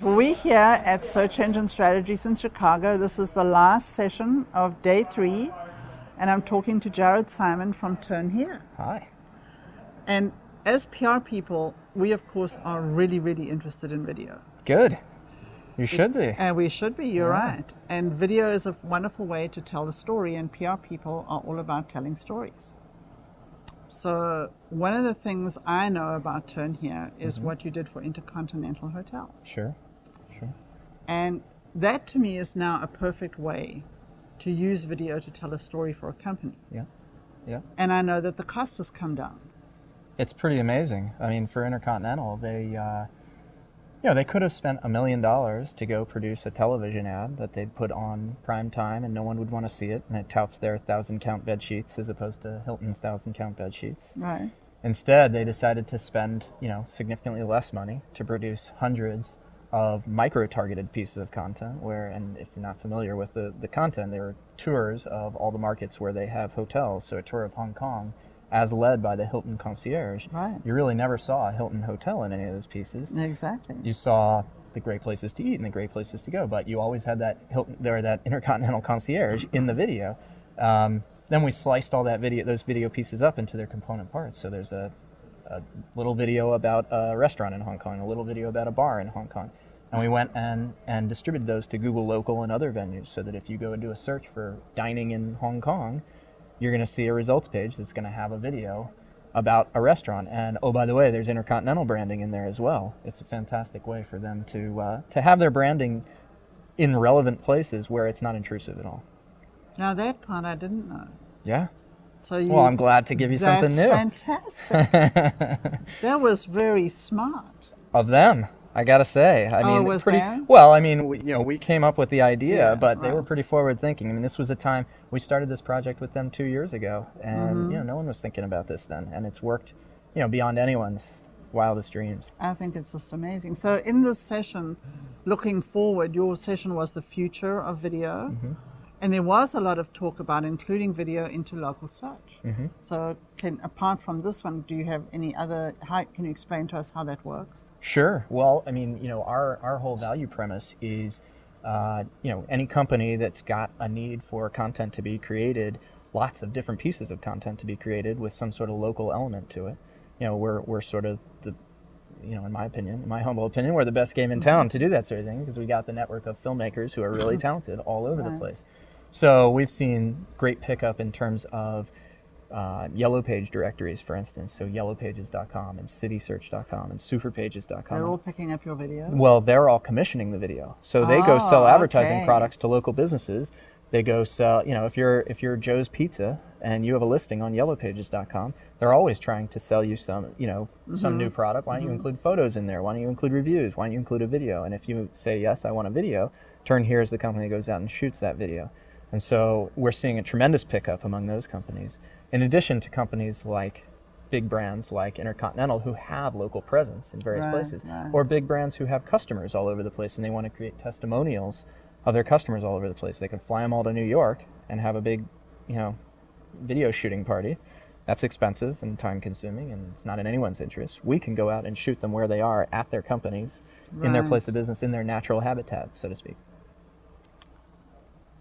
We're here at Search Engine Strategies in Chicago. This is the last session of day 3, and I'm talking to Jared Simon from Turn Here. Hi. And as PR people, we of course are really, really interested in video. Good. You should be. And we should be, you're right. And video is a wonderful way to tell a story, and PR people are all about telling stories. So one of the things I know about Turn Here is what you did for Intercontinental Hotels. Sure. And that to me is now a perfect way to use video to tell a story for a company. Yeah. And I know that the cost has come down. It's pretty amazing. I mean, for Intercontinental, they could have spent $1 million to go produce a television ad that they'd put on prime time and no one would want to see it, and it touts their 1,000-count bed sheets as opposed to Hilton's 1,000-count bed sheets. Right. Instead, they decided to spend, significantly less money to produce hundreds of micro-targeted pieces of content where, and if you're not familiar with the content, there are tours of all the markets where they have hotels. So a tour of Hong Kong as led by the Hilton concierge. Right. You really never saw a Hilton hotel in any of those pieces. Exactly. You saw the great places to eat and the great places to go, but you always had that that Intercontinental concierge in the video. Then we sliced all those video pieces up into their component parts. So there's a little video about a restaurant in Hong Kong, a little video about a bar in Hong Kong. And we went and distributed those to Google Local and other venues so that if you go and do a search for dining in Hong Kong, you're going to see a results page that's going to have a video about a restaurant. And oh, by the way, there's Intercontinental branding in there as well. It's a fantastic way for them to have their branding in relevant places where it's not intrusive at all. Now that part I didn't know. Yeah. So well, I'm glad to give you something new. That's fantastic. That was very smart. Of them, I gotta say. I mean, was pretty that? well. I mean, we came up with the idea, but they right. were pretty forward thinking. I mean, this was a time we started this project with them 2 years ago, and no one was thinking about this then, and it's worked, beyond anyone's wildest dreams. I think it's just amazing. So in this session, looking forward, your session was the future of video. And there was a lot of talk about including video into local search. So apart from this one, do you have any other, can you explain to us how that works? Sure. Well, I mean, our whole value premise is, any company that's got a need for content to be created, lots of different pieces of content to be created with some sort of local element to it. We're sort of in my opinion, in my humble opinion, we're the best game in town to do that sort of thing because we got the network of filmmakers who are really talented all over the place. So we've seen great pickup in terms of yellow page directories, for instance. So yellowpages.com and citysearch.com and superpages.com. They're all picking up your video? Well, they're all commissioning the video. So they go sell advertising products to local businesses. They go sell, if you're Joe's Pizza and you have a listing on yellowpages.com, they're always trying to sell you some new product. Why don't you include photos in there? Why don't you include reviews? Why don't you include a video? And if you say, yes, I want a video, Turn Here is the company that goes out and shoots that video. And so we're seeing a tremendous pickup among those companies, in addition to companies like big brands like Intercontinental who have local presence in various places, or big brands who have customers all over the place and they want to create testimonials of their customers all over the place. They can fly them all to New York and have a big, video shooting party. That's expensive and time-consuming, and it's not in anyone's interest. We can go out and shoot them where they are at their companies, in their place of business, in their natural habitat, so to speak.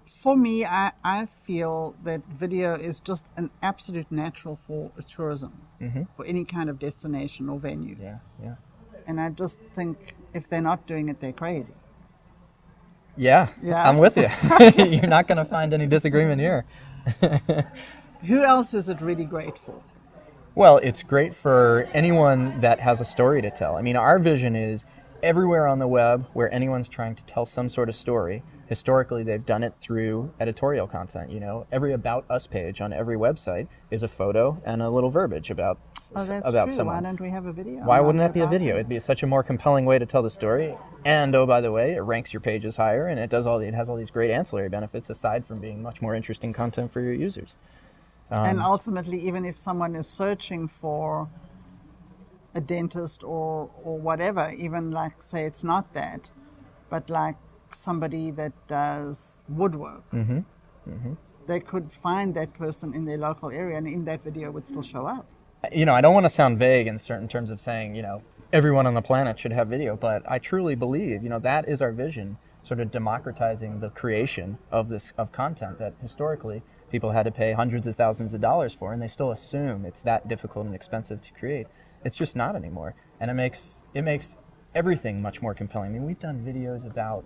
For me, I feel that video is just an absolute natural for tourism, for any kind of destination or venue. Yeah. And I just think if they're not doing it, they're crazy. Yeah. I'm with you. You're not going to find any disagreement here. Who else is it really great for? Well, it's great for anyone that has a story to tell. I mean, our vision is everywhere on the web where anyone's trying to tell some sort of story. Historically, they've done it through editorial content. Every About Us page on every website is a photo and a little verbiage about true. someone. Why don't we have a video? Why wouldn't that be a video? It'd be such a more compelling way to tell the story. And oh, by the way, it ranks your pages higher, and it has all these great ancillary benefits aside from being much more interesting content for your users. And ultimately, even if someone is searching for a dentist or whatever, even like say it's not that, but like somebody that does woodwork, they could find that person in their local area, and in that video would still show up. you know, I don't want to sound vague in certain terms of saying, you know, everyone on the planet should have video, but I truly believe, you know, that is our vision, sort of democratizing the creation of content that historically people had to pay hundreds of thousands of dollars for, and they still assume it's that difficult and expensive to create. It's just not anymore, and it makes everything much more compelling. I mean, we've done videos about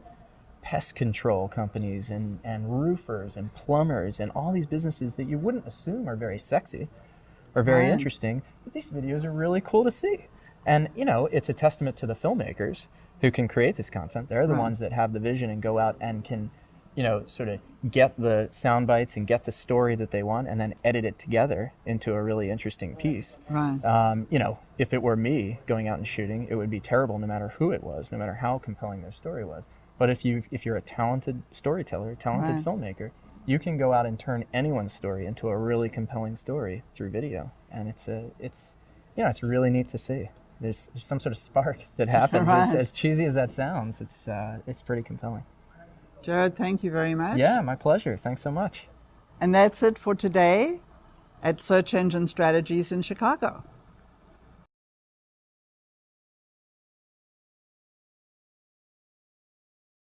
pest control companies and roofers and plumbers and all these businesses that you wouldn't assume are very sexy or very interesting, but these videos are really cool to see. And, you know, it's a testament to the filmmakers who can create this content. They're the ones that have the vision and go out and can, you know, sort of get the sound bites and get the story that they want and then edit it together into a really interesting piece. Right. You know, if it were me going out and shooting, it would be terrible no matter who it was, no matter how compelling their story was. But if you're a talented storyteller, a talented filmmaker, you can go out and turn anyone's story into a really compelling story through video. And it's you know, it's really neat to see. There's some sort of spark that happens. As cheesy as that sounds, it's pretty compelling. Jared, thank you very much. Yeah, my pleasure. Thanks so much. And that's it for today at Search Engine Strategies in Chicago.